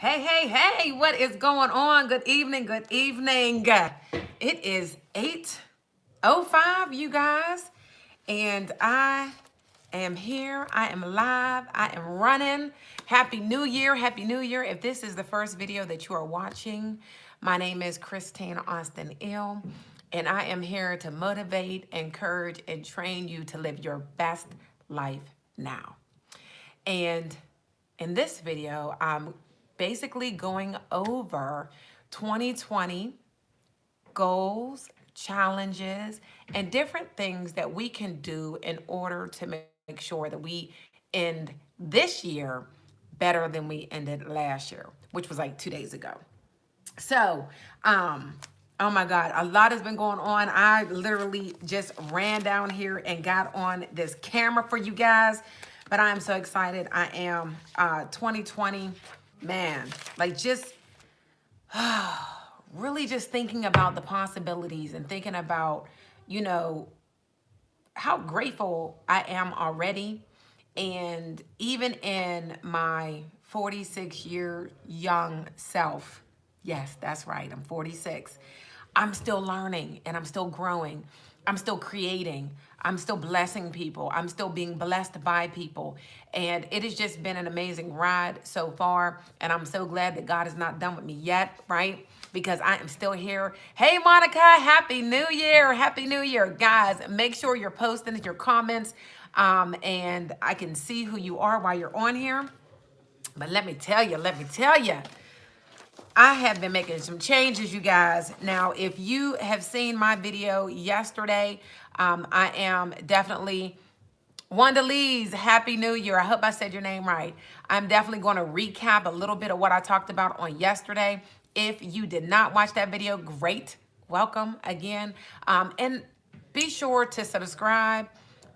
Hey, hey, hey, what is going on? Good evening, good evening. It is 8:05, you guys, and I am here. I am live. I am running. Happy New Year. Happy New Year. If this is the first video that you are watching, my name is Christine Austin Ill, and I am here to motivate, encourage, and train you to live your best life now. And in this video, I'm basically going over 2020 goals, challenges, and different things that we can do in order to make sure that we end this year better than we ended last year, which was like 2 days ago. So, oh my God, a lot has been going on. I literally just ran down here and got on this camera for you guys, but I am so excited. I am 2020, man, like just really just thinking about the possibilities and thinking about, you know, how grateful I am already. And even in my 46-year young self, yes, that's right, I'm 46, I'm still learning and I'm still growing. I'm still creating. I'm still blessing people. I'm still being blessed by people. And it has just been an amazing ride so far. And I'm so glad that God is not done with me yet, right? Because I am still here. Hey, Monica, Happy New Year. Happy New Year. Guys, make sure you're posting your comments and I can see who you are while you're on here. But let me tell you, I have been making some changes, you guys. Now, if you have seen my video yesterday, I am definitely Wanda Lee's Happy New Year. I hope I said your name right. I'm definitely going to recap a little bit of what I talked about on yesterday. If you did not watch that video, great. Welcome again. And be sure to subscribe,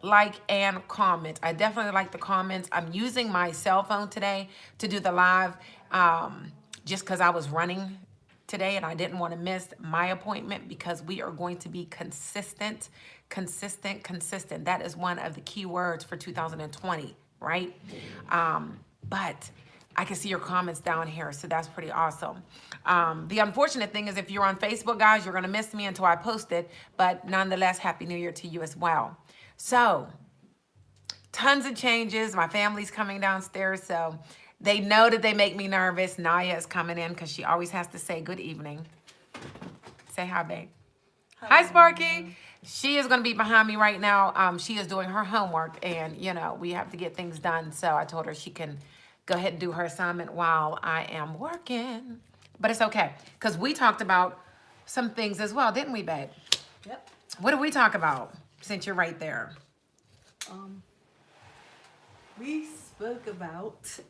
like, and comment. I definitely like the comments. I'm using my cell phone today to do the live just because I was running today and I didn't want to miss my appointment because we are going to be consistent. That is one of the key words for 2020, right? But I can see your comments down here, so that's pretty awesome. The unfortunate thing is if you're on Facebook, guys, you're going to miss me until I post it, but nonetheless, Happy New Year to you as well. So, tons of changes. My family's coming downstairs, so they know that they make me nervous. Naya is coming in because she always has to say good evening. Say hi, babe. Hi, Sparky. She is going to be behind me right now. She is doing her homework, and, you know, we have to get things done. So I told her she can go ahead and do her assignment while I am working. But it's okay, because we talked about some things as well, didn't we, babe? Yep. What did we talk about, since you're right there? We spoke about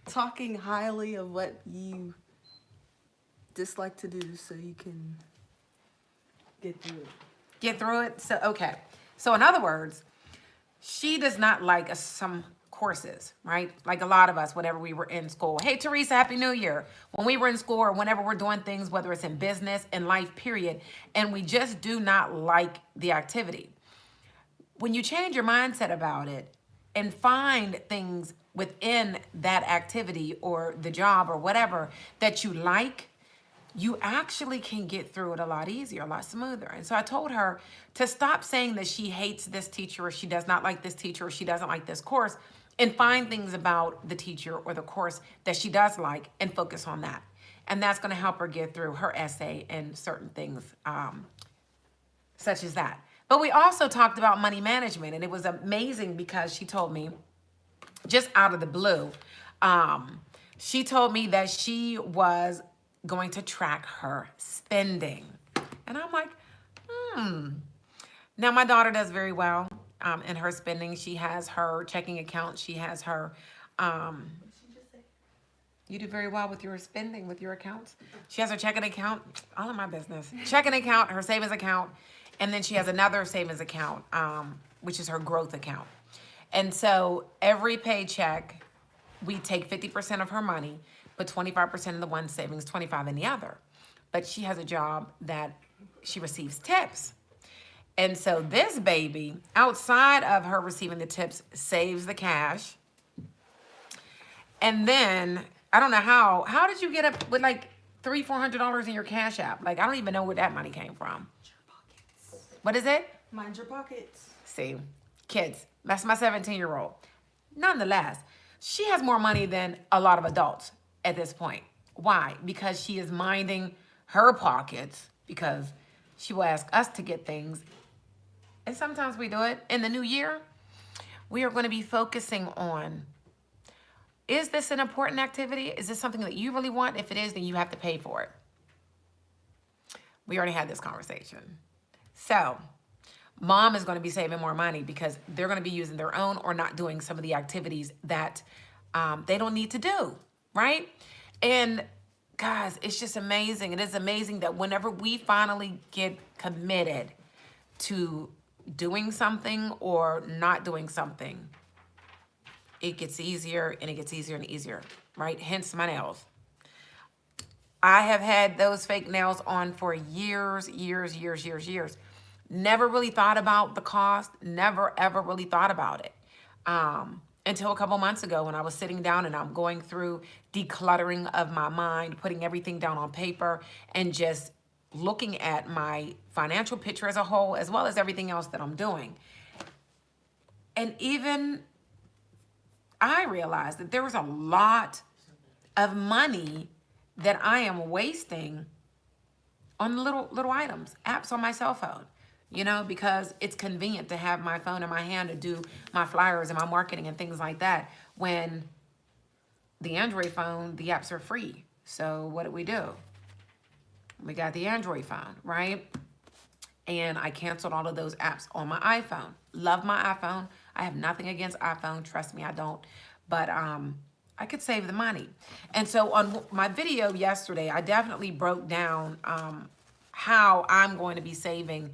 talking highly of what you dislike to do so you can get through it. Get through it? So, okay. So in other words, she does not like some courses, right? Like a lot of us, whenever we were in school. Hey, Teresa, Happy New Year. When we were in school or whenever we're doing things, whether it's in business, in life, period, and we just do not like the activity. When you change your mindset about it and find things within that activity or the job or whatever that you like, you actually can get through it a lot easier, a lot smoother. And so I told her to stop saying that she hates this teacher or she does not like this teacher or she doesn't like this course, and find things about the teacher or the course that she does like and focus on that. And that's going to help her get through her essay and certain things such as that. But we also talked about money management, and it was amazing because she told me, just out of the blue, she told me that she was going to track her spending. And I'm like, Now, my daughter does very well in her spending. She has her checking account. She has her, you do very well with your spending, with your accounts. She has her checking account, all of my business. Checking account, her savings account, and then she has another savings account, which is her growth account. And so every paycheck, we take 50% of her money, but 25% in the one savings, 25 in the other. But she has a job that she receives tips. And so this baby, outside of her receiving the tips, saves the cash, And then, I don't know how did you get up with like $300-400 in your Cash App? Like, I don't even know where that money came from. Your pockets. What is it? Mind your pockets. See, kids, that's my 17-year-old. Nonetheless, she has more money than a lot of adults at this point. Why? Because she is minding her pockets, because she will ask us to get things. And sometimes we do it. In the new year, we are going to be focusing on, is this an important activity? Is this something that you really want? If it is, then you have to pay for it. We already had this conversation. So, mom is going to be saving more money because they're going to be using their own or not doing some of the activities that they don't need to do, right? And guys, it's just amazing. It is amazing that whenever we finally get committed to doing something or not doing something, it gets easier and it gets easier and easier, right? Hence my nails. I have had those fake nails on for years. Never really thought about the cost, never ever really thought about it. Until a couple months ago when I was sitting down and I'm going through decluttering of my mind, putting everything down on paper and just looking at my financial picture as a whole, as well as everything else that I'm doing. And even I realized that there was a lot of money that I am wasting on little items, apps on my cell phone. You know, because it's convenient to have my phone in my hand to do my flyers and my marketing and things like that. When the Android phone, the apps are free. So what do? We got the Android phone, right? And I canceled all of those apps on my iPhone. Love my iPhone. I have nothing against iPhone. Trust me, I don't. But I could save the money. And so on my video yesterday, I definitely broke down how I'm going to be saving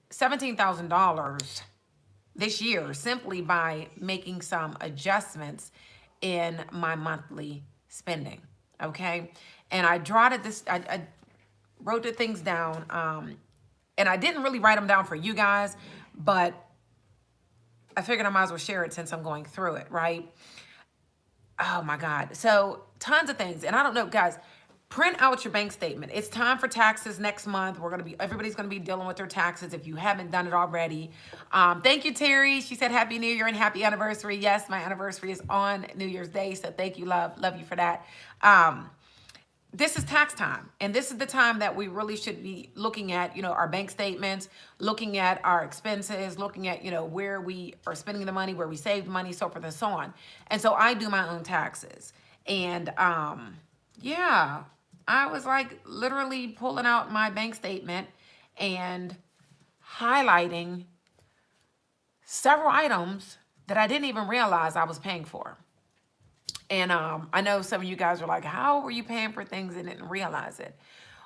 $17,000 this year simply by making some adjustments in my monthly spending, okay? And I jotted this, I wrote the things down, and I didn't really write them down for you guys, but I figured I might as well share it since I'm going through it, right? Oh my God. So tons of things. And I don't know, guys, print out your bank statement. It's time for taxes next month. Everybody's gonna be dealing with their taxes if you haven't done it already. Thank you, Terry. She said Happy New Year and Happy Anniversary. Yes, my anniversary is on New Year's Day, so thank you, love you for that. This is tax time, and this is the time that we really should be looking at, our bank statements, looking at our expenses, looking at, where we are spending the money, where we saved money, so forth and so on. And so I do my own taxes, and yeah. I was like literally pulling out my bank statement and highlighting several items that I didn't even realize I was paying for. And I know some of you guys are like, how were you paying for things and didn't realize it?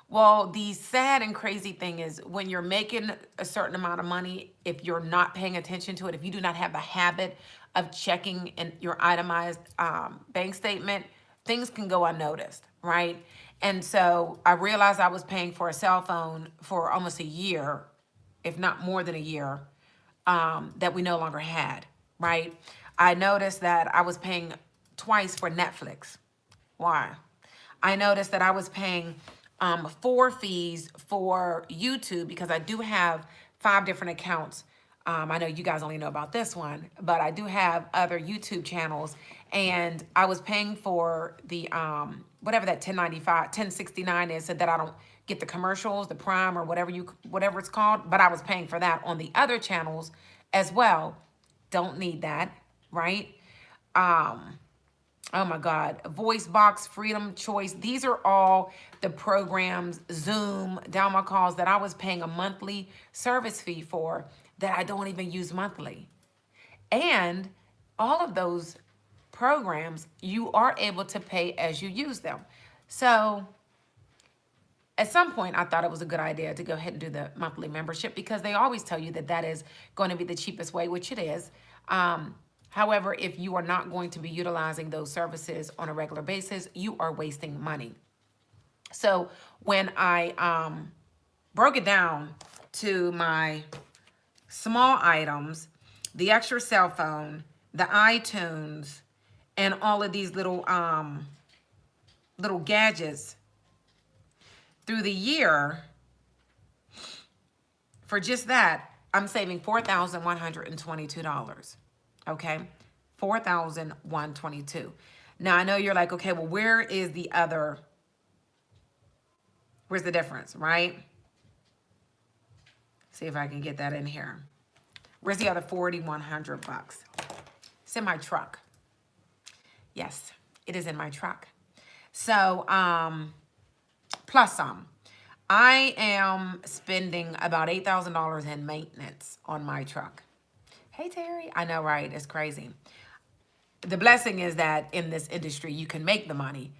Well, the sad and crazy thing is when you're making a certain amount of money, if you're not paying attention to it, if you do not have the habit of checking in your itemized bank statement, things can go unnoticed, right? And so I realized I was paying for a cell phone for almost a year, if not more than a year, that we no longer had, right? I noticed that I was paying twice for Netflix. Why? I noticed that I was paying 4 fees for YouTube because I do have 5 different accounts. I know you guys only know about this one, but I do have other YouTube channels, and I was paying for the whatever that 1069 is, so that I don't get the commercials, the Prime or whatever it's called, but I was paying for that on the other channels as well. Don't need that, right? Oh my God, Voice Box, Freedom Choice. These are all the programs, Zoom, Down My Calls, that I was paying a monthly service fee for that I don't even use monthly. And all of those programs, you are able to pay as you use them. So at some point, I thought it was a good idea to go ahead and do the monthly membership because they always tell you that that is going to be the cheapest way, which it is. However, if you are not going to be utilizing those services on a regular basis, you are wasting money. So when I broke it down to my small items, the extra cell phone, the iTunes, and all of these little little gadgets through the year. For just that, I'm saving $4,122. Okay, $4,122. Now I know you're like, okay, well, where's the difference, right? See if I can get that in here. Where's the other $4,100? It's in my truck. Yes, it is in my truck. So, plus some. I am spending about $8,000 in maintenance on my truck. Hey, Terry. I know, right? It's crazy. The blessing is that in this industry, you can make the money.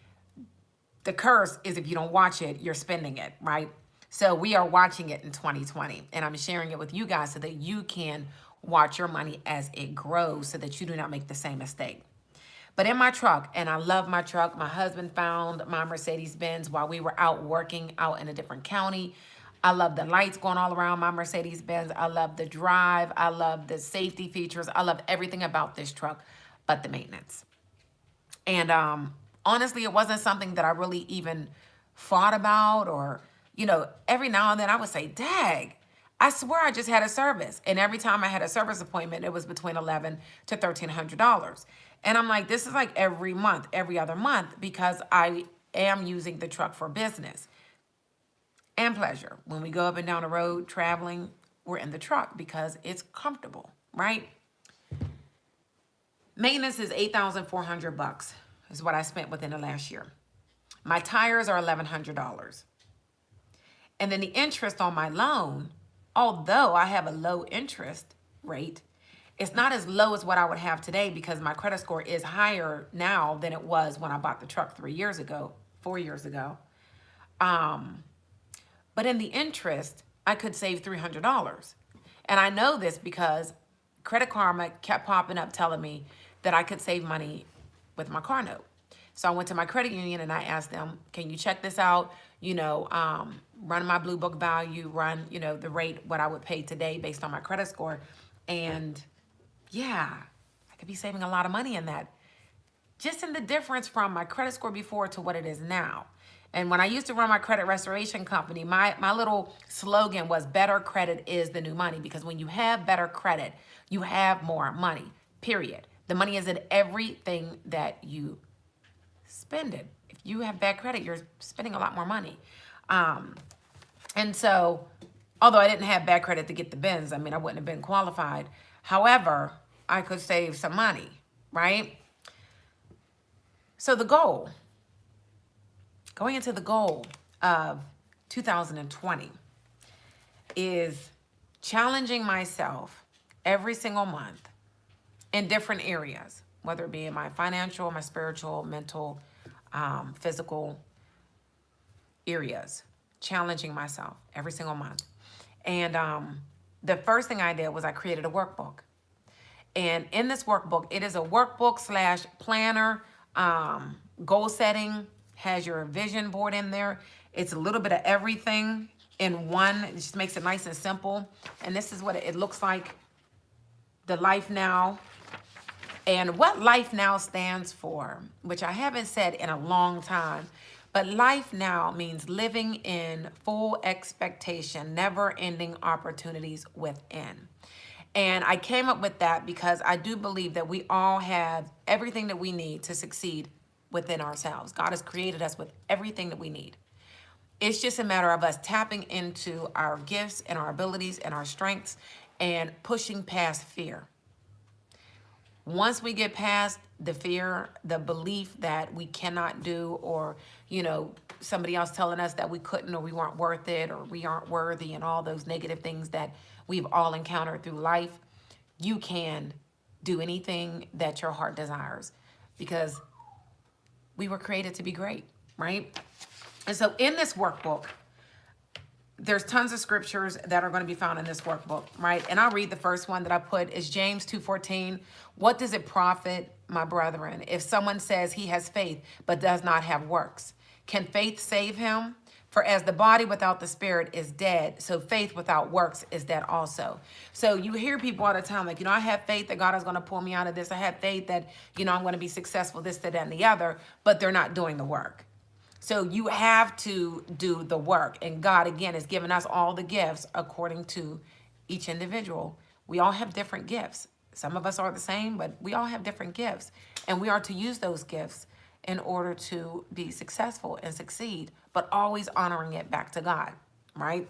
The curse is if you don't watch it, you're spending it, right? So we are watching it in 2020, and I'm sharing it with you guys so that you can watch your money as it grows so that you do not make the same mistake. But in my truck, and I love my truck, my husband found my Mercedes-Benz while we were out working out in a different county. I love the lights going all around my Mercedes-Benz. I love the drive. I love the safety features. I love everything about this truck, but the maintenance. And honestly, it wasn't something that I really even thought about, or, you know, every now and then I would say, dag, I swear I just had a service. And every time I had a service appointment, it was between $1,100 to $1,300. And I'm like, this is like every month, every other month, because I am using the truck for business and pleasure. When we go up and down the road traveling, we're in the truck because it's comfortable, right? Maintenance is $8,400 is what I spent within the last year. My tires are $1,100. And then the interest on my loan, although I have a low interest rate, it's not as low as what I would have today because my credit score is higher now than it was when I bought the truck 4 years ago. But in the interest, I could save $300. And I know this because Credit Karma kept popping up telling me that I could save money with my car note. So I went to my credit union and I asked them, can you check this out? You know, run my Blue Book value, run, you know, the rate, what I would pay today based on my credit score. And yeah, I could be saving a lot of money in that. Just in the difference from my credit score before to what it is now. And when I used to run my credit restoration company, my little slogan was better credit is the new money, because when you have better credit, you have more money, period. The money is in everything that you spend it. If you have bad credit, you're spending a lot more money. And so, although I didn't have bad credit to get the Benz, I mean, I wouldn't have been qualified. However, I could save some money, right? So the goal, going into the goal of 2020 is challenging myself every single month in different areas, whether it be in my financial, my spiritual, mental, physical areas, challenging myself every single month. And the first thing I did was I created a workbook. And in this workbook, it is a workbook / planner, goal setting, has your vision board in there. It's a little bit of everything in one. It just makes it nice and simple. And this is what it looks like, the Life Now. And what Life Now stands for, which I haven't said in a long time, but Life Now means living in full expectation, never-ending opportunities within. And I came up with that because I do believe that we all have everything that we need to succeed within ourselves. God has created us with everything that we need. It's just a matter of us tapping into our gifts and our abilities and our strengths and pushing past fear. Once we get past the fear, the belief that we cannot do, or, you know, somebody else telling us that we couldn't, or we weren't worth it, or we aren't worthy, and all those negative things that we've all encountered through life, you can do anything that your heart desires, because we were created to be great, right? And so in this workbook, there's tons of scriptures that are going to be found in this workbook, right? And I'll read the first one that I put is James 2:14. What does it profit, my brethren, if someone says he has faith but does not have works? Can faith save him? For as the body without the spirit is dead, so faith without works is dead also. So you hear people all the time, like, I have faith that God is going to pull me out of this. I have faith that, I'm going to be successful, this, that, and the other, but they're not doing the work. So you have to do the work. And God, again, has given us all the gifts according to each individual. We all have different gifts. Some of us are the same, but we all have different gifts. And we are to use those gifts in order to be successful and succeed, but always honoring it back to God, right?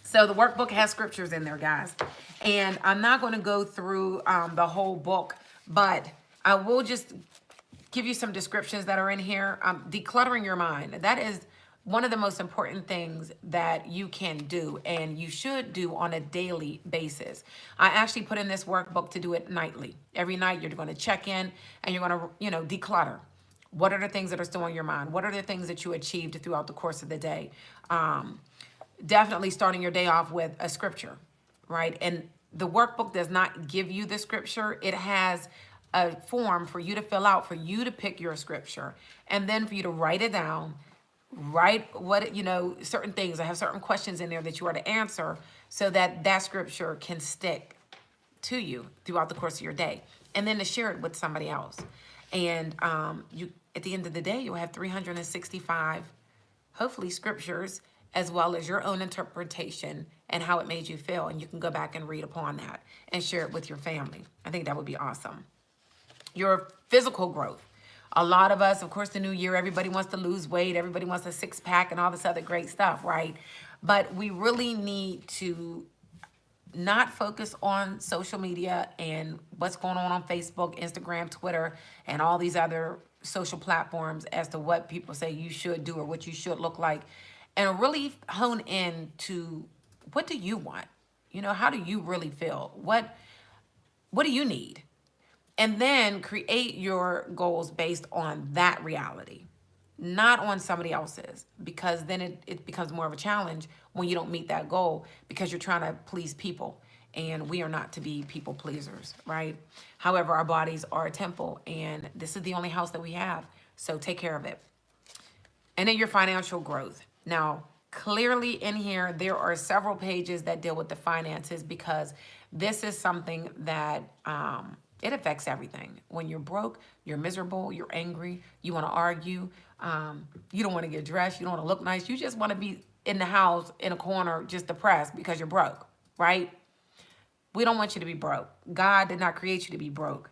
So the workbook has scriptures in there, guys. And I'm not going to go through the whole book, but I will just give you some descriptions that are in here. Decluttering your mind. That is one of the most important things that you can do and you should do on a daily basis. I actually put in this workbook to do it nightly. Every night you're going to check in and you're going to, declutter. What are the things that are still on your mind? What are the things that you achieved throughout the course of the day? Definitely starting your day off with a scripture, right? And the workbook does not give you the scripture. It has a form for you to fill out, for you to pick your scripture, and then for you to write it down, write what, certain things. I have certain questions in there that you are to answer so that that scripture can stick to you throughout the course of your day, and then to share it with somebody else. And you, at the end of the day, you'll have 365, hopefully, scriptures, as well as your own interpretation and how it made you feel. And you can go back and read upon that and share it with your family. I think that would be awesome. Your physical growth. A lot of us, of course, the new year, everybody wants to lose weight. Everybody wants a six-pack and all this other great stuff, right? But we really need to not focus on social media and what's going on Facebook, Instagram, Twitter, and all these other social platforms as to what people say you should do or what you should look like, and really hone in to what do you want? How do you really feel? What do you need? And then create your goals based on that reality, not on somebody else's, because then it becomes more of a challenge when you don't meet that goal because you're trying to please people. And we are not to be people pleasers, right? However, our bodies are a temple, and this is the only house that we have. So take care of it. And then your financial growth. Now, clearly in here, there are several pages that deal with the finances because this is something that it affects everything. When you're broke, you're miserable, you're angry, you want to argue, you don't want to get dressed, you don't want to look nice, you just want to be in the house in a corner just depressed because you're broke, right? We don't want you to be broke. God did not create you to be broke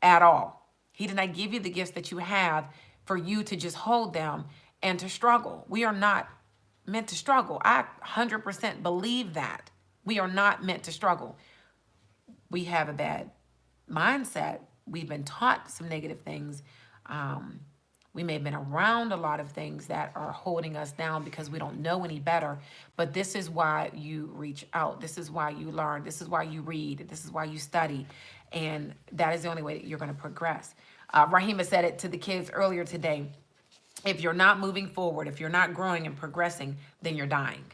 at all. He did not give you the gifts that you have for you to just hold them and to struggle. We are not meant to struggle. I 100% believe that. We are not meant to struggle. We have a bad mindset. We've been taught some negative things. We may have been around a lot of things that are holding us down because we don't know any better. But this is why you reach out. This is why you learn. This is why you read. This is why you study. And that is the only way that you're going to progress. Rahima said it to the kids earlier today. If you're not moving forward, if you're not growing and progressing, then you're dying.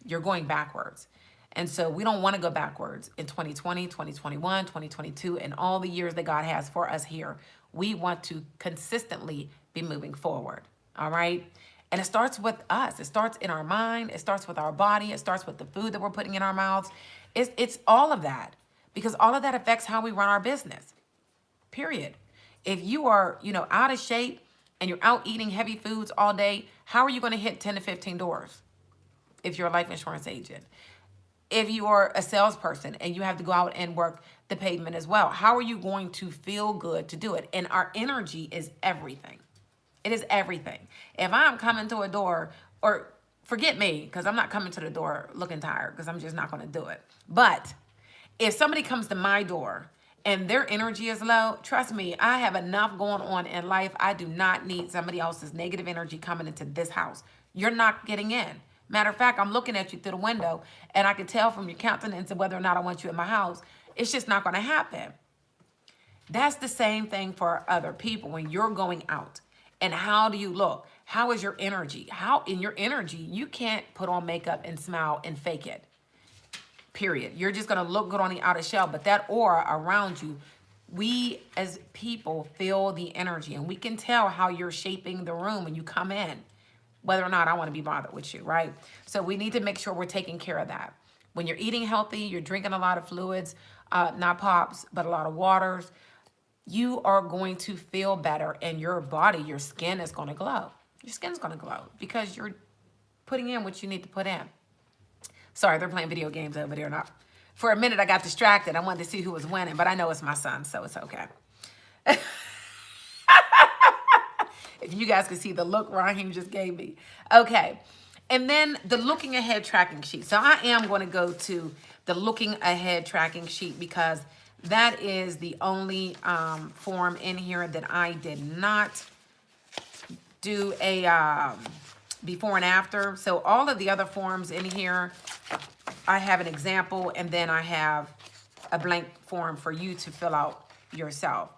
You're going backwards. And so we don't want to go backwards in 2020, 2021, 2022, and all the years that God has for us here. We want to consistently be moving forward, all right? And it starts with us. It starts in our mind. It starts with our body. It starts with the food that we're putting in our mouths. It's all of that, because all of that affects how we run our business, period. If you are, out of shape and you're out eating heavy foods all day, how are you going to hit 10 to 15 doors if you're a life insurance agent? If you are a salesperson and you have to go out and work the pavement as well, how are you going to feel good to do it? And our energy is everything. It is everything. If I'm coming to a door, or forget me, because I'm not coming to the door looking tired, because I'm just not going to do it. But if somebody comes to my door and their energy is low, trust me, I have enough going on in life. I do not need somebody else's negative energy coming into this house. You're not getting in. Matter of fact, I'm looking at you through the window, and I can tell from your countenance whether or not I want you in my house. It's just not going to happen. That's the same thing for other people when you're going out. And how do you look? How is your energy? How in your energy, you can't put on makeup and smile and fake it. Period. You're just going to look good on the outer shell, but that aura around you, we as people feel the energy, and we can tell how you're shaping the room when you come in. whether or not I want to be bothered with you, right? So we need to make sure we're taking care of that. When you're eating healthy, you're drinking a lot of fluids, not pops, but a lot of waters, you are going to feel better, and your body, your skin is going to glow. Your skin's going to glow because you're putting in what you need to put in. Sorry, they're playing video games over there. Not for a minute, I got distracted. I wanted to see who was winning, but I know it's my son, so it's okay. If you guys could see the look Raheem just gave me. Okay. And then the looking ahead tracking sheet. So I am going to go to the looking ahead tracking sheet because that is the only form in here that I did not do a before and after. So all of the other forms in here, I have an example, and then I have a blank form for you to fill out yourself.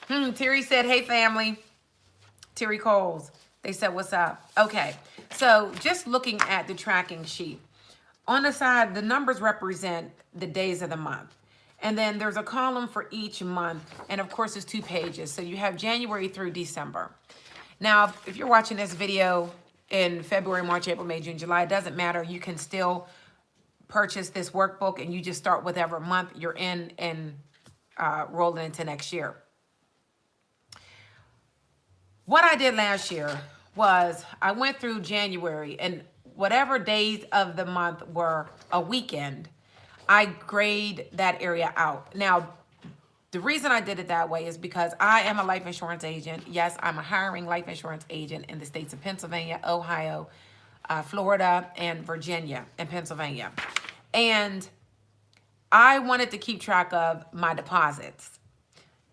Terry said, hey family. Terry Coles, they said, what's up? Okay, so just looking at the tracking sheet. On the side, the numbers represent the days of the month. And then there's a column for each month. And of course, it's 2 pages. So you have January through December. Now, if you're watching this video in February, March, April, May, June, July, it doesn't matter. You can still purchase this workbook and you just start whatever month you're in and roll it into next year. What I did last year was I went through January, and whatever days of the month were a weekend, I grade that area out. Now, the reason I did it that way is because I am a life insurance agent. Yes, I'm a hiring life insurance agent in the states of Pennsylvania, Ohio, Florida, and Virginia, and Pennsylvania. And I wanted to keep track of my deposits,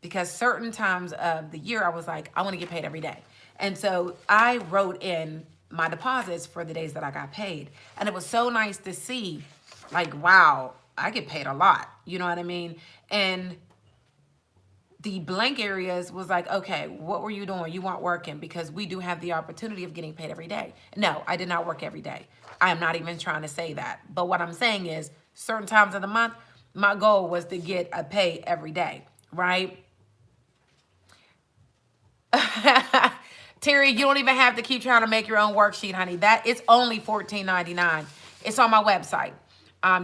because certain times of the year I was like, I want to get paid every day. And so I wrote in my deposits for the days that I got paid. And it was so nice to see, like, wow, I get paid a lot. You know what I mean? And the blank areas was like, okay, what were you doing? You weren't working, because we do have the opportunity of getting paid every day. No, I did not work every day. I am not even trying to say that. But what I'm saying is certain times of the month, my goal was to get a pay every day, right? Terry, you don't even have to keep trying to make your own worksheet, honey. That it's only $14.99. It's on my website.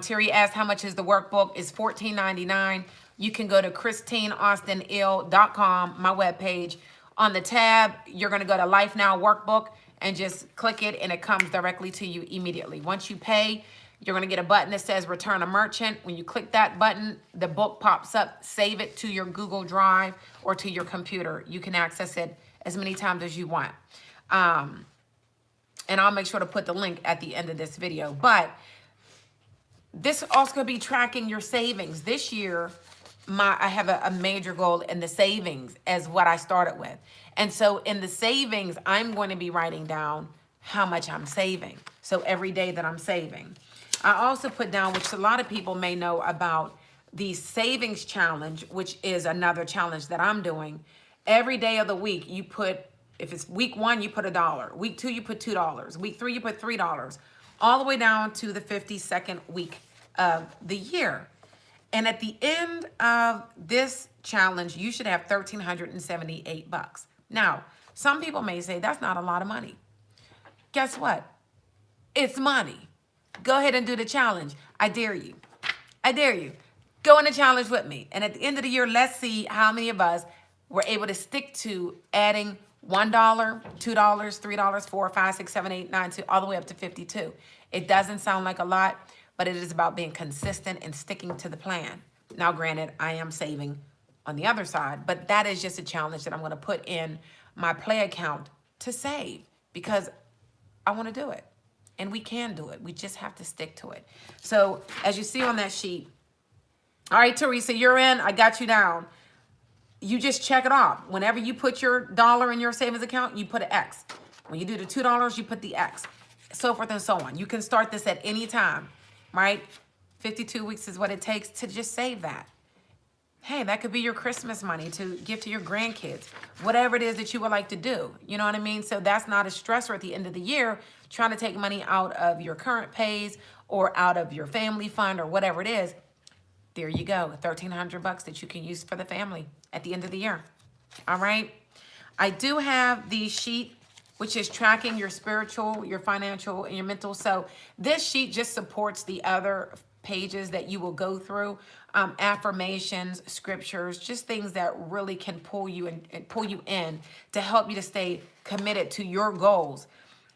Terry asked how much is the workbook. It's $14.99. You can go to ChristineAustinIll.com, my webpage. On the tab, you're going to go to Life Now Workbook and just click it, and it comes directly to you immediately. Once you pay, you're going to get a button that says Return a Merchant. When you click that button, the book pops up. Save it to your Google Drive or to your computer. You can access it as many times as you want. And I'll make sure to put the link at the end of this video. But this also could be tracking your savings. This year, I have a major goal in the savings as what I started with. And so in the savings, I'm going to be writing down how much I'm saving. So every day that I'm saving. I also put down, which a lot of people may know about, the savings challenge, which is another challenge that I'm doing. Every day of the week, you put, if it's week 1, you put $1. Week 2, you put $2. Week 3, you put $3. All the way down to the 52nd week of the year. And at the end of this challenge, you should have $1,378. Now, some people may say that's not a lot of money. Guess what? It's money. Go ahead and do the challenge. I dare you. I dare you. Go in the challenge with me. And at the end of the year, let's see how many of us were able to stick to adding $1, $2, $3, $4, $5, $6, $7, $8, $9, 2, all the way up to 52. It doesn't sound like a lot, but it is about being consistent and sticking to the plan. Now, granted, I am saving on the other side, but that is just a challenge that I'm going to put in my play account to save, because I want to do it. And we can do it. We just have to stick to it. So as you see on that sheet, all right, Teresa, you're in. I got you down. You just check it off. Whenever you put your dollar in your savings account, you put an X. When you do the $2, you put the X. So forth and so on. You can start this at any time, right? 52 weeks is what it takes to just save that. Hey, that could be your Christmas money to give to your grandkids. Whatever it is that you would like to do. You know what I mean? So that's not a stressor at the end of the year, trying to take money out of your current pays or out of your family fund or whatever it is. There you go, $1,300 that you can use for the family at the end of the year. All right. I do have the sheet which is tracking your spiritual, your financial, and your mental. So this sheet just supports the other pages that you will go through, affirmations, scriptures, just things that really can pull you and pull you in to help you to stay committed to your goals.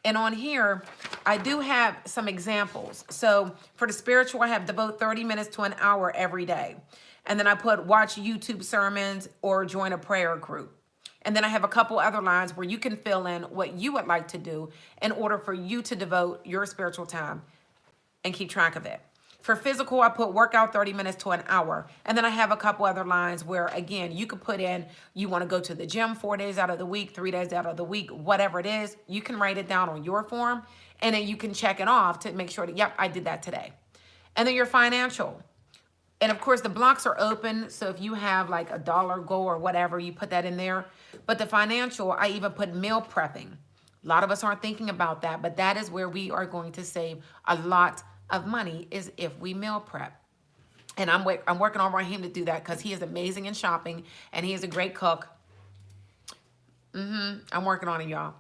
And on here, I do have some examples. So for the spiritual, I have devote 30 minutes to an hour every day. And then I put watch YouTube sermons or join a prayer group. And then I have a couple other lines where you can fill in what you would like to do in order for you to devote your spiritual time and keep track of it. For physical, I put workout 30 minutes to an hour. And then I have a couple other lines where, again, you could put in, you want to go to the gym 4 days out of the week, 3 days out of the week, whatever it is. You can write it down on your form, and then you can check it off to make sure that, yep, I did that today. And then your financial. And of course, the blocks are open. So if you have like a dollar goal or whatever, you put that in there. But the financial, I even put meal prepping. A lot of us aren't thinking about that, but that is where we are going to save a lot of money, is if we meal prep. And I'm working on Raheem to do that because he is amazing in shopping and he is a great cook. I'm working on it, y'all.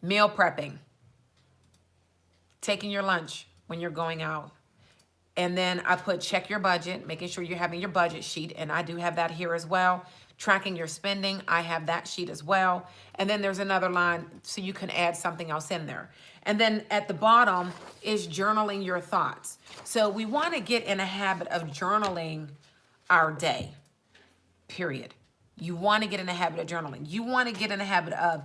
Meal prepping. Taking your lunch when you're going out. And then I put check your budget, making sure you're having your budget sheet. And I do have that here as well. Tracking your spending, I have that sheet as well. And then there's another line so you can add something else in there. And then at the bottom is journaling your thoughts. So we want to get in a habit of journaling our day, period. You want to get in a habit of journaling. You want to get in a habit of,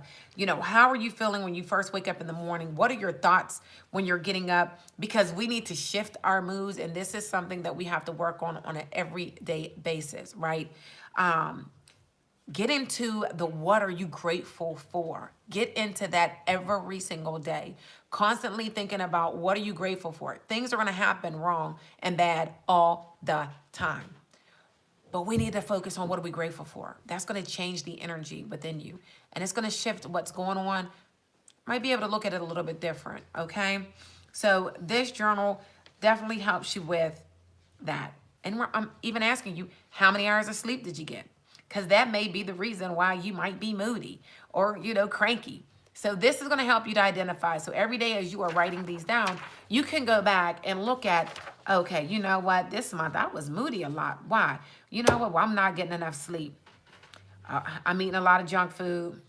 how are you feeling when you first wake up in the morning? What are your thoughts when you're getting up? Because we need to shift our moods, and this is something that we have to work on an everyday basis, right? Get into the what are you grateful for? Get into that every single day. Constantly thinking about what are you grateful for? Things are going to happen wrong and bad all the time. But we need to focus on what are we grateful for. That's going to change the energy within you. And it's going to shift what's going on. Might be able to look at it a little bit different, okay? So this journal definitely helps you with that. And I'm even asking you, how many hours of sleep did you get? Because that may be the reason why you might be moody or, cranky. So this is going to help you to identify. So every day as you are writing these down, you can go back and look at, okay, you know what? This month I was moody a lot. Why? You know what? Well, I'm not getting enough sleep. I'm eating a lot of junk food.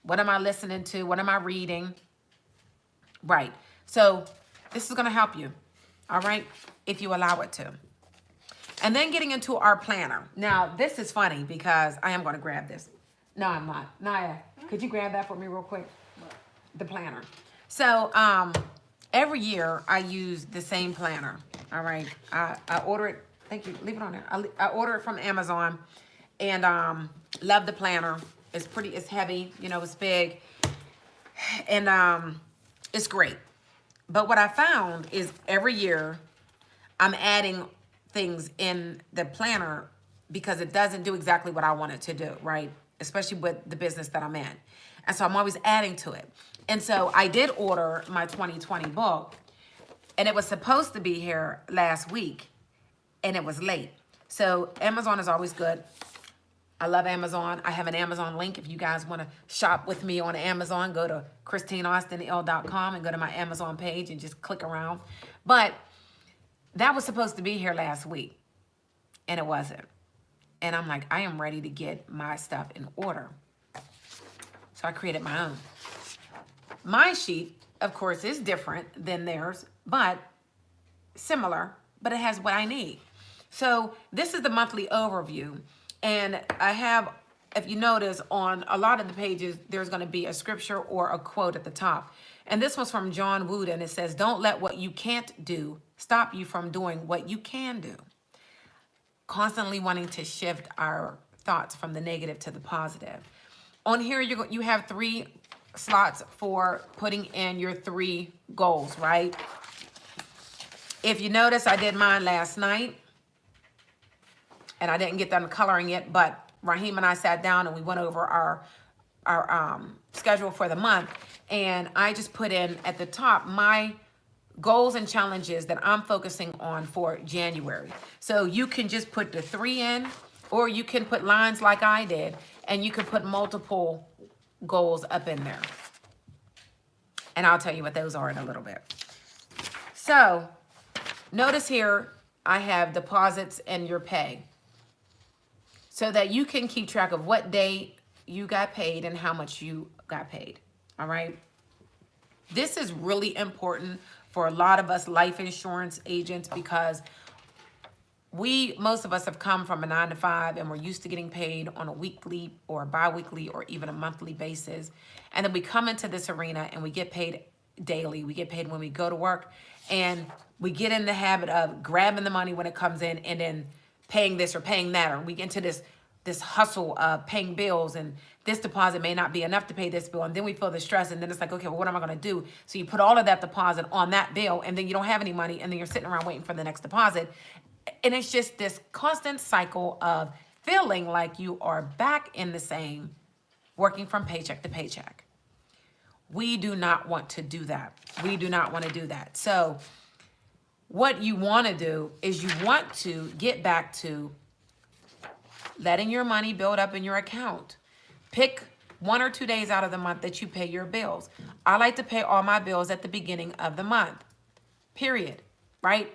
What am I listening to? What am I reading? Right. So this is going to help you. All right. If you allow it to. And then getting into our planner. Now, this is funny because I am going to grab this. No, I'm not. Naya, could you grab that for me real quick? The planner. So, every year I use the same planner. All right. I order it. Thank you. Leave it on there. I order it from Amazon and love the planner. It's heavy. It's big. And it's great. But what I found is every year I'm adding things in the planner because it doesn't do exactly what I want it to do, right? Especially with the business that I'm in. And so I'm always adding to it. And so I did order my 2020 book, and it was supposed to be here last week, and it was late. So Amazon is always good. I love Amazon. I have an Amazon link. If you guys want to shop with me on Amazon, go to ChristineAustinL.com and go to my Amazon page and just click around. But that was supposed to be here last week, and it wasn't. And I'm like, I am ready to get my stuff in order. So I created my own. My sheet, of course, is different than theirs, but similar, but it has what I need. So this is the monthly overview. And I have, if you notice, on a lot of the pages, there's going to be a scripture or a quote at the top. And this one's from John Wooden. It says, don't let what you can't do stop you from doing what you can do. Constantly wanting to shift our thoughts from the negative to the positive. On here, you have 3 slots for putting in your 3 goals, right? If you notice, I did mine last night. And I didn't get done coloring it, but Raheem and I sat down and we went over our schedule for the month. And I just put in at the top my goals and challenges that I'm focusing on for January. So you can just put the 3 in, or you can put lines like I did, and you can put multiple goals up in there. And I'll tell you what those are in a little bit. So notice here, I have deposits and your pay, so that you can keep track of what date you got paid and how much you got paid. All right. This is really important for a lot of us life insurance agents, because most of us have come from a 9-to-5 and we're used to getting paid on a weekly or bi-weekly or even a monthly basis. And then we come into this arena and we get paid daily. We get paid when we go to work, and we get in the habit of grabbing the money when it comes in and then paying this or paying that, or we get into this hustle of paying bills, and this deposit may not be enough to pay this bill, and then we feel the stress, and then it's like, okay, well, what am I going to do? So you put all of that deposit on that bill, and then you don't have any money, and then you're sitting around waiting for the next deposit. And it's just this constant cycle of feeling like you are back in the same, working from paycheck to paycheck. We do not want to do that. We do not want to do that. So what you want to do is you want to get back to letting your money build up in your account. Pick 1 or 2 days out of the month that you pay your bills. I like to pay all my bills at the beginning of the month, period, right?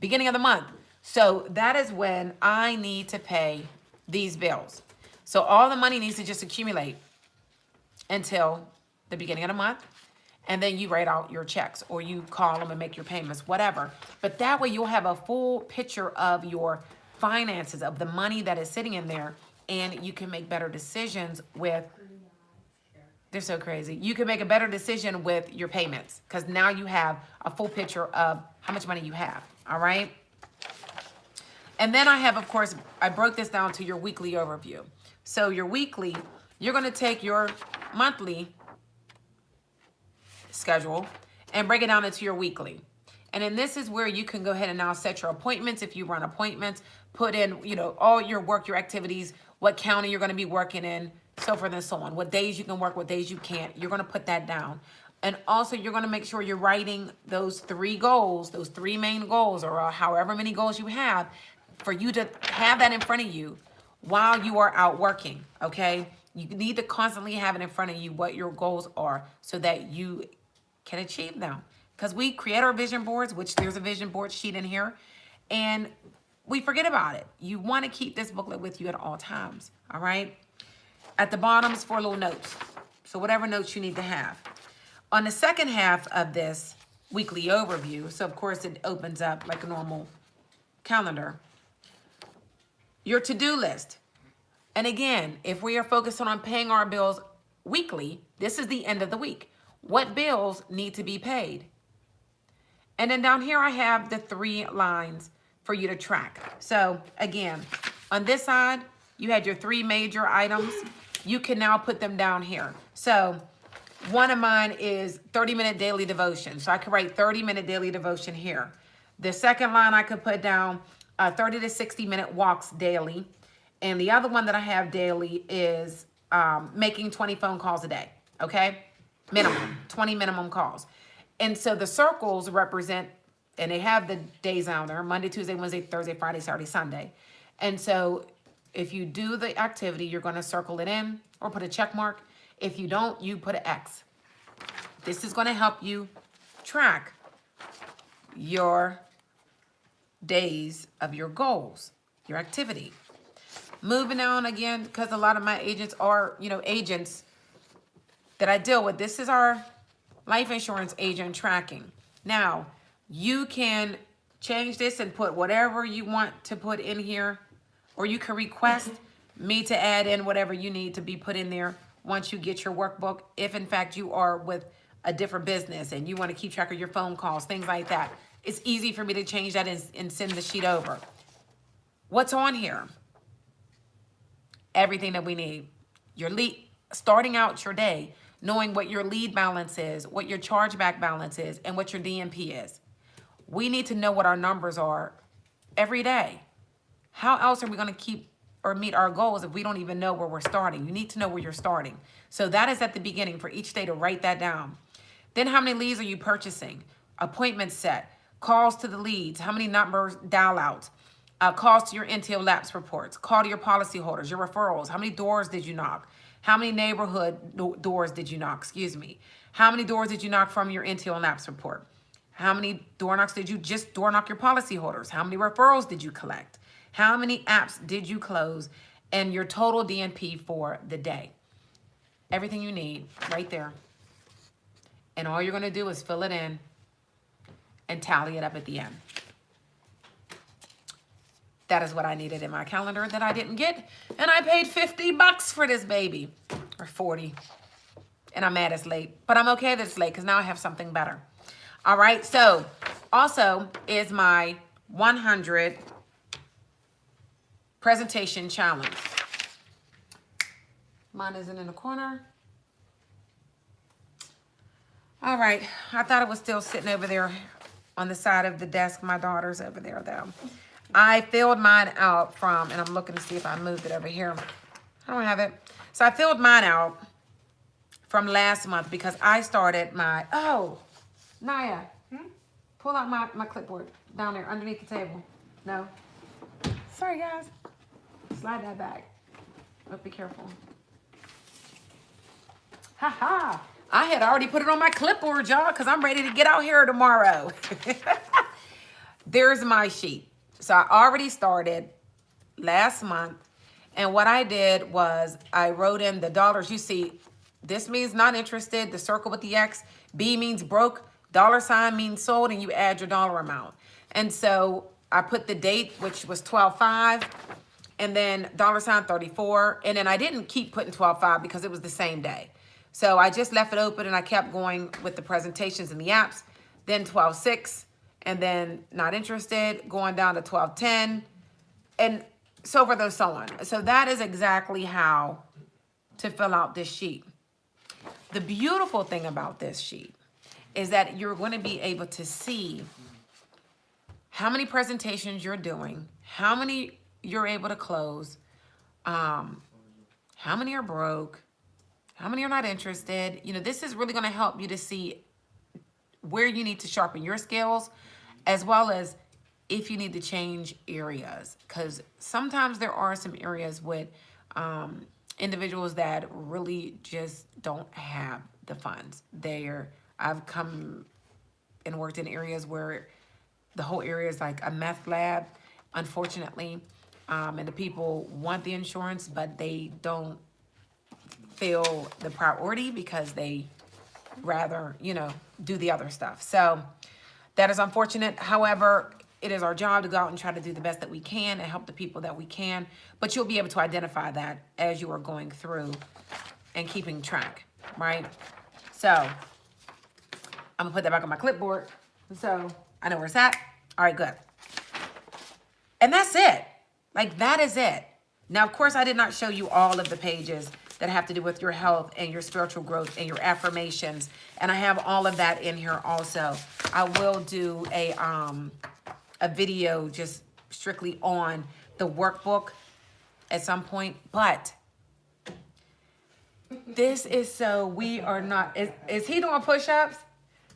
Beginning of the month. So that is when I need to pay these bills. So all the money needs to just accumulate until the beginning of the month. And then you write out your checks, or you call them and make your payments, whatever. But that way you'll have a full picture of your finances, of the money that is sitting in there, and you can make better decisions with, they're so crazy. You can make a better decision with your payments, because now you have a full picture of how much money you have, all right? And then I have, of course, I broke this down to your weekly overview. So your weekly, you're going to take your monthly schedule and break it down into your weekly. And then this is where you can go ahead and now set your appointments. If you run appointments, put in, all your work, your activities, what county you're going to be working in, so forth and so on. What days you can work, what days you can't. You're going to put that down. And also you're going to make sure you're writing those 3 goals, those 3 main goals, or however many goals you have, for you to have that in front of you while you are out working, okay? You need to constantly have it in front of you what your goals are, so that you can achieve them. Because we create our vision boards, which there's a vision board sheet in here, and we forget about it. You want to keep this booklet with you at all times, all right? At the bottom is 4 little notes. So whatever notes you need to have. On the second half of this weekly overview, so of course it opens up like a normal calendar, your to-do list. And again, if we are focused on paying our bills weekly, this is the end of the week. What bills need to be paid? And then down here I have the 3 lines for you to track. So again, on this side, you had your 3 major items. You can now put them down here. So one of mine is 30-minute daily devotion. So I could write 30-minute daily devotion here. The second line I could put down 30 to 60-minute walks daily. And the other one that I have daily is making 20 phone calls a day, okay? Minimum, 20 minimum calls. And so the circles represent, and they have the days on there, Monday, Tuesday, Wednesday, Thursday, Friday, Saturday, Sunday. And so if you do the activity, you're going to circle it in or put a check mark. If you don't, you put an X. This is going to help you track your days of your goals, your activity. Moving on again, because a lot of my agents are, agents that I deal with. This is our life insurance agent tracking. Now, you can change this and put whatever you want to put in here, or you can request me to add in whatever you need to be put in there once you get your workbook. If in fact you are with a different business and you want to keep track of your phone calls, things like that, it's easy for me to change that and send the sheet over. What's on here? Everything that we need. Your lead, starting out your day, knowing what your lead balance is, what your chargeback balance is, and what your DMP is. We need to know what our numbers are every day. How else are we going to keep or meet our goals if we don't even know where we're starting? You need to know where you're starting. So that is at the beginning for each day to write that down. Then how many leads are you purchasing? Appointments set, calls to the leads, how many numbers dial outs, calls to your NTO lapse reports, call to your policyholders, your referrals, how many doors did you knock, How many neighborhood doors did you knock? Excuse me. How many doors did you knock from your NTL NAPS report? How many door knocks did you just door knock your policyholders? How many referrals did you collect? How many apps did you close? And your total DNP for the day. Everything you need right there. And all you're going to do is fill it in and tally it up at the end. That is what I needed in my calendar that I didn't get. And I paid $50 for this baby. Or 40. And I'm mad it's late. But I'm okay that it's late because now I have something better. All right. So also is my 100 presentation challenge. Mine isn't in the corner. All right. I thought it was still sitting over there on the side of the desk. My daughter's over there, though. I filled mine out from, and I'm looking to see if I moved it over here. I don't have it. So I filled mine out from last month because I started my, oh, Naya, pull out my clipboard down there underneath the table. No. Sorry, guys. Slide that back. Oh, be careful. Ha ha. I had already put it on my clipboard, y'all, because I'm ready to get out here tomorrow. There's my sheet. So I already started last month. And what I did was I wrote in the dollars. You see, this means not interested, the circle with the X. B means broke, $ means sold, and you add your dollar amount. And so I put the date, which was 12/5, and then $ 34. And then I didn't keep putting 12/5 because it was the same day. So I just left it open and I kept going with the presentations and the apps. Then 12/6, and then not interested, going down to 12/10, and so forth and so on. So that is exactly how to fill out this sheet. The beautiful thing about this sheet is that you're going to be able to see how many presentations you're doing, how many you're able to close, how many are broke, how many are not interested. You know, this is really going to help you to see where you need to sharpen your skills, as well as if you need to change areas. Because sometimes there are some areas with individuals that really just don't have the funds. I've come and worked in areas where the whole area is like a meth lab, unfortunately. And the people want the insurance, but they don't feel the priority because they rather, you know, do the other stuff. So that is unfortunate. However, it is our job to go out and try to do the best that we can and help the people that we can. But you'll be able to identify that as you are going through and keeping track, right? So I'm gonna put that back on my clipboard. So I know where it's at. All right, good. And that's it. Like, that is it. Now, of course, I did not show you all of the pages that have to do with your health and your spiritual growth and your affirmations. And I have all of that in here also. I will do a video just strictly on the workbook at some point. But this is so we are not, is he doing push-ups?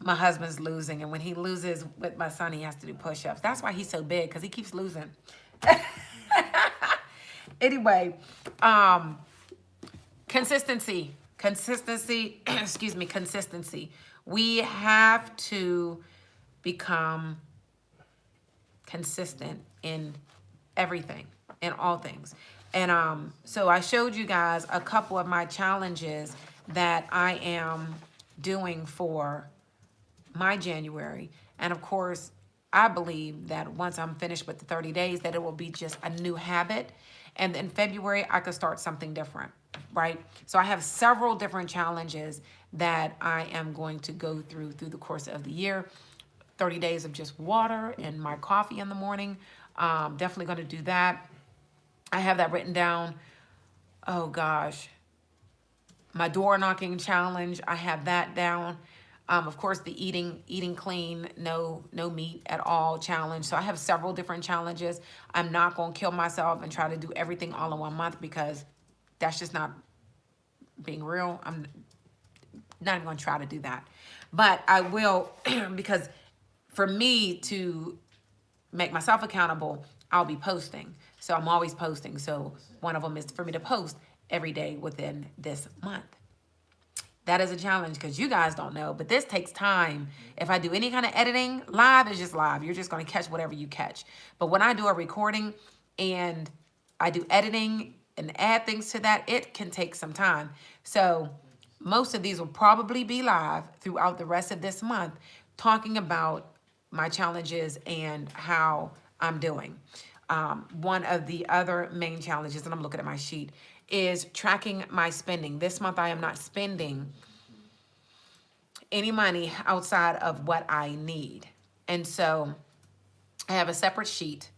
My husband's losing, and when he loses with my son, he has to do push-ups. That's why he's so big, because he keeps losing. Anyway, consistency, excuse me, consistency. We have to become consistent in everything, in all things. And so I showed you guys a couple of my challenges that I am doing for my January. And of course, I believe that once I'm finished with the 30 days, that it will be just a new habit. And in February, I could start something different, right? So I have several different challenges that I am going to go through the course of the year. 30 days of just water and my coffee in the morning. Definitely going to do that. I have that written down. Oh gosh. My door knocking challenge, I have that down. Of course, the eating clean, no meat at all challenge. So I have several different challenges. I'm not going to kill myself and try to do everything all in 1 month, because that's just not being real. I'm not even going to try to do that. But I will, because for me to make myself accountable, I'll be posting. So I'm always posting. So one of them is for me to post every day within this month. That is a challenge because you guys don't know, but this takes time. If I do any kind of editing, live is just live. You're just going to catch whatever you catch. But when I do a recording and I do editing and add things to that, it can take some time. So most of these will probably be live throughout the rest of this month, talking about my challenges and how I'm doing. One of the other main challenges, and I'm looking at my sheet, is tracking my spending. This month I am not spending any money outside of what I need. And so I have a separate sheet,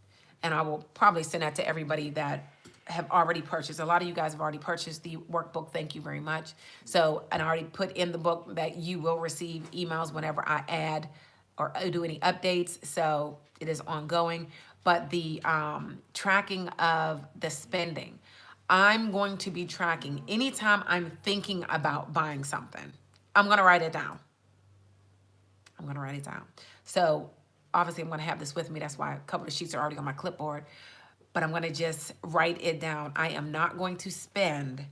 and I will probably send that to everybody that have already purchased. A lot of you guys have already purchased the workbook. Thank you very much. So, and I already put in the book that you will receive emails whenever I add or do any updates. So it is ongoing. But the tracking of the spending, I'm going to be tracking anytime I'm thinking about buying something. I'm going to write it down. I'm going to write it down. So obviously I'm going to have this with me. That's why a couple of sheets are already on my clipboard. But I'm going to just write it down. I am not going to spend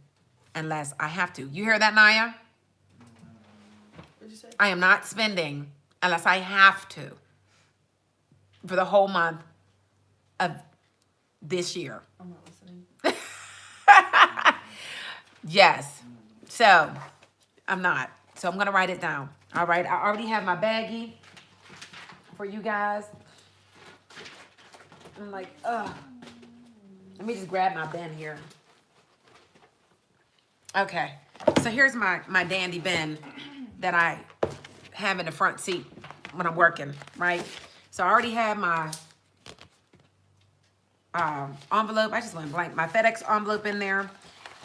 unless I have to. You hear that, Naya? What'd you say? I am not spending unless I have to for the whole month of this year. I'm not listening. Yes. So I'm not. So I'm going to write it down. All right. I already have my baggie for you guys. I'm like, ugh. Let me just grab my bin here. Okay. So here's my dandy bin that I have in the front seat when I'm working, right? So I already have my envelope. I just went blank. My FedEx envelope in there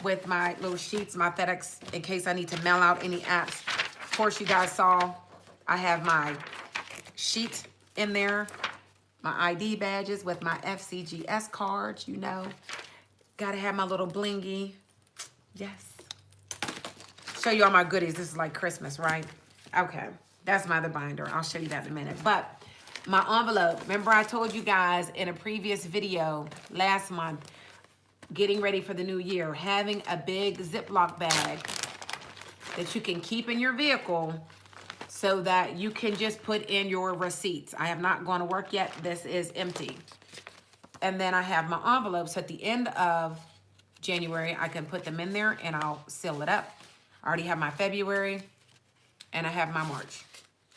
with my little sheets, my FedEx, in case I need to mail out any apps. Of course, you guys saw I have my sheet in there, my ID badges with my FCGS cards, you know. Gotta have my little blingy. Yes. Show you all my goodies. This is like Christmas, right? Okay. That's my other binder. I'll show you that in a minute. But my envelope, remember I told you guys in a previous video last month, getting ready for the new year, having a big Ziploc bag that you can keep in your vehicle so that you can just put in your receipts. I have not gone to work yet. This is empty. And then I have my envelopes at the end of January. I can put them in there and I'll seal it up. I already have my February and I have my March.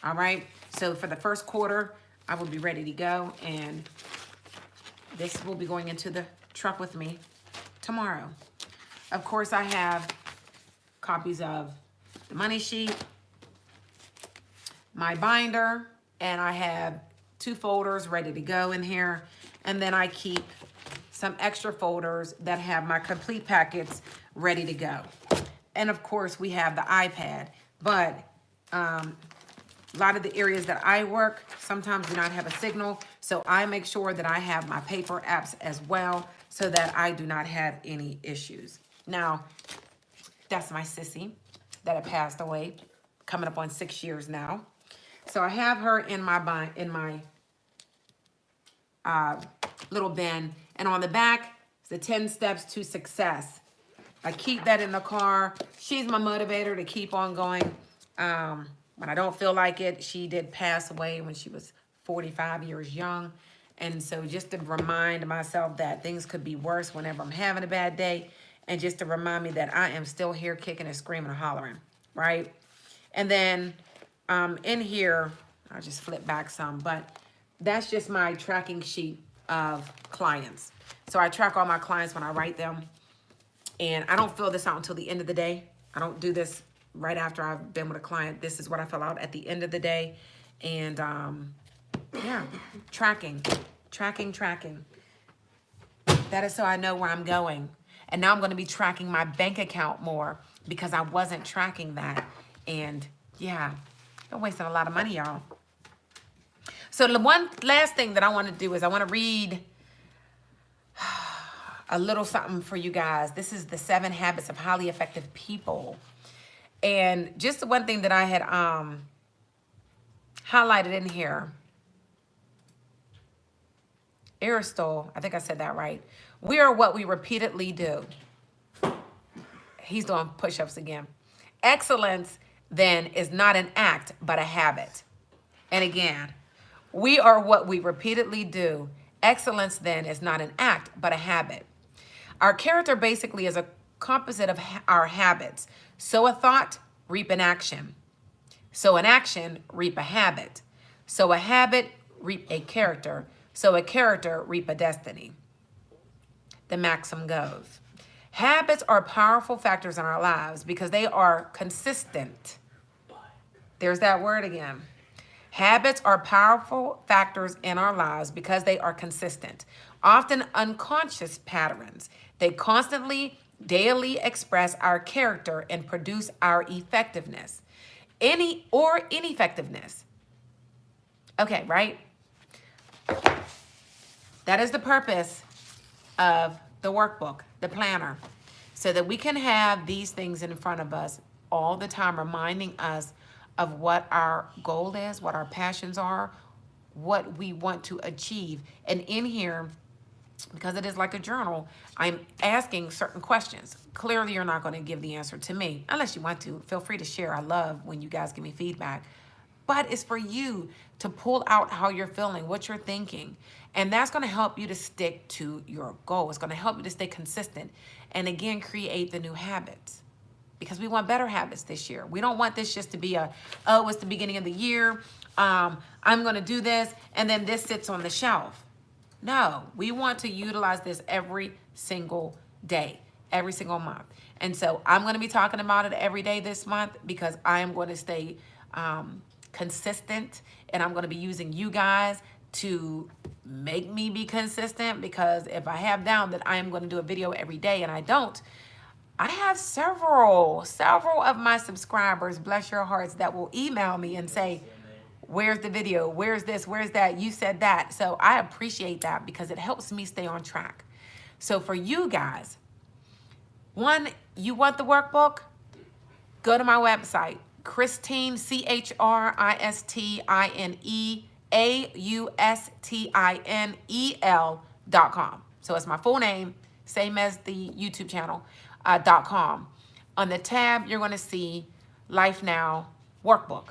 All right. So for the first quarter, I will be ready to go. And this will be going into the truck with me tomorrow. Of course, I have copies of the money sheet, my binder, and I have 2 folders ready to go in here. And then I keep some extra folders that have my complete packets ready to go. And of course, we have the iPad. But a lot of the areas that I work sometimes do not have a signal. So I make sure that I have my paper apps as well so that I do not have any issues. Now, that's my sissy that had passed away, coming up on 6 years now. So I have her in my little bin, and on the back is the 10 steps to success. I keep that in the car. She's my motivator to keep on going. When I don't feel like it, she did pass away when she was 45 years young. And so just to remind myself that things could be worse whenever I'm having a bad day, and just to remind me that I am still here kicking and screaming and hollering, right? And then in here, I'll just flip back some, but that's just my tracking sheet of clients. So I track all my clients when I write them, and I don't fill this out until the end of the day. I don't do this right after I've been with a client. This is what I fill out at the end of the day. And yeah, tracking. That is so I know where I'm going. And now I'm going to be tracking my bank account more because I wasn't tracking that. And yeah, I'm wasting a lot of money, y'all. So the one last thing that I want to do is I want to read a little something for you guys. This is the 7 Habits of Highly Effective People. And just the one thing that I had highlighted in here. Aristotle, I think I said that right. We are what we repeatedly do. He's doing push-ups again. Excellence, then, is not an act, but a habit. And again, we are what we repeatedly do. Excellence, then, is not an act, but a habit. Our character basically is a composite of our habits. Sow a thought, reap an action. Sow an action, reap a habit. Sow a habit, reap a character. Sow a character, reap a destiny. The maxim goes. Habits are powerful factors in our lives because they are consistent. There's that word again. Habits are powerful factors in our lives because they are consistent, often unconscious patterns. They constantly, daily express our character and produce our effectiveness. Ineffectiveness. Okay, right? That is the purpose of the workbook, the planner, so that we can have these things in front of us all the time, reminding us of what our goal is, what our passions are, what we want to achieve. And in here, because it is like a journal, I'm asking certain questions. Clearly, you're not going to give the answer to me unless you want to. Feel free to share. I love when you guys give me feedback. But it's for you to pull out how you're feeling, what you're thinking. And that's going to help you to stick to your goal. It's going to help you to stay consistent and, again, create the new habits. Because we want better habits this year. We don't want this just to be oh, it's the beginning of the year. I'm going to do this, and then this sits on the shelf. No, we want to utilize this every single day, every single month. And so I'm going to be talking about it every day this month because I am going to stay consistent, and I'm going to be using you guys to make me be consistent, because if I have down that I am going to do a video every day and I don't, I have several of my subscribers, bless your hearts, that will email me and say, where's the video? Where's this? Where's that? You said that. So I appreciate that because it helps me stay on track. So for you guys, one, you want the workbook? Go to my website, Christine, ChristinaAustinel.com. So it's my full name, same as the YouTube channel, .com. On the tab, you're going to see Life Now Workbook.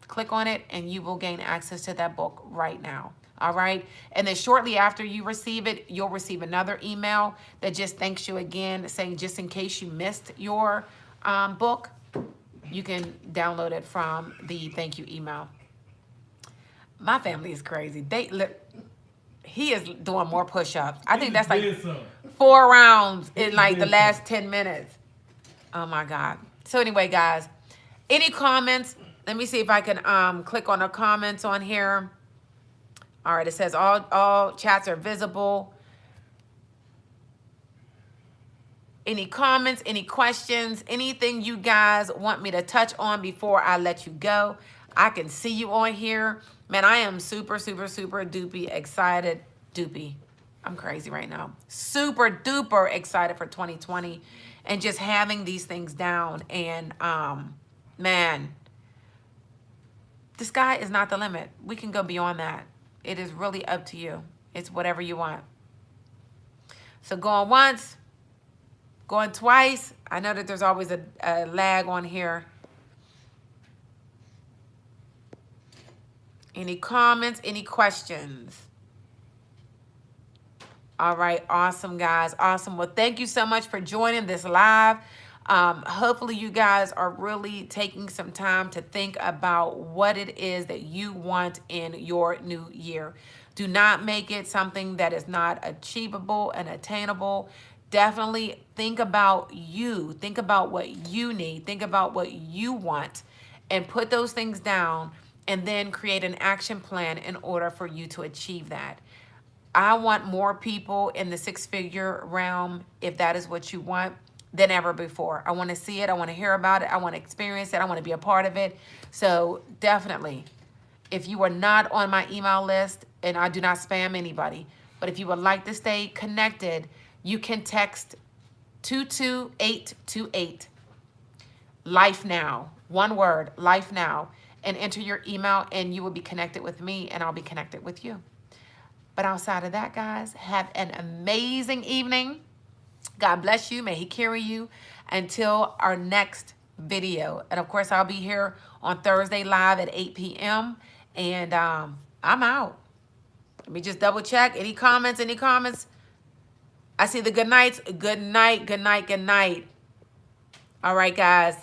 Click on it and you will gain access to that book right now. All right. And then shortly after you receive it, you'll receive another email that just thanks you again, saying just in case you missed your book, you can download it from the thank you email. My family is crazy. He is doing more push-ups. I think that's like 4 rounds in like the last 10 minutes. Oh my God. So anyway, guys, any comments? Let me see if I can click on the comments on here. All right, it says all chats are visible. Any comments, any questions, anything you guys want me to touch on before I let you go? I can see you on here. Man, I am super, super, super duper excited. I'm crazy right now. Super duper excited for 2020 and just having these things down. And man, the sky is not the limit. We can go beyond that. It is really up to you. It's whatever you want. So going once, going twice. I know that there's always a lag on here. Any comments, any questions? All right, awesome, guys, awesome. Well, thank you so much for joining this live. Hopefully you guys are really taking some time to think about what it is that you want in your new year. Do not make it something that is not achievable and attainable. Definitely think about you. Think about what you need. Think about what you want and put those things down and then create an action plan in order for you to achieve that. I want more people in the 6-figure realm, if that is what you want, than ever before. I want to see it. I want to hear about it. I want to experience it. I want to be a part of it. So definitely, if you are not on my email list, and I do not spam anybody, but if you would like to stay connected, you can text 22828, Life Now, one word, Life Now, and enter your email, and you will be connected with me, and I'll be connected with you. But outside of that, guys, have an amazing evening. God bless you. May he carry you. until our next video. And of course, I'll be here on Thursday live at 8 p.m. And I'm out. Let me just double check. Any comments? Any comments? I see the good nights. Good night, good night, good night. All right, guys.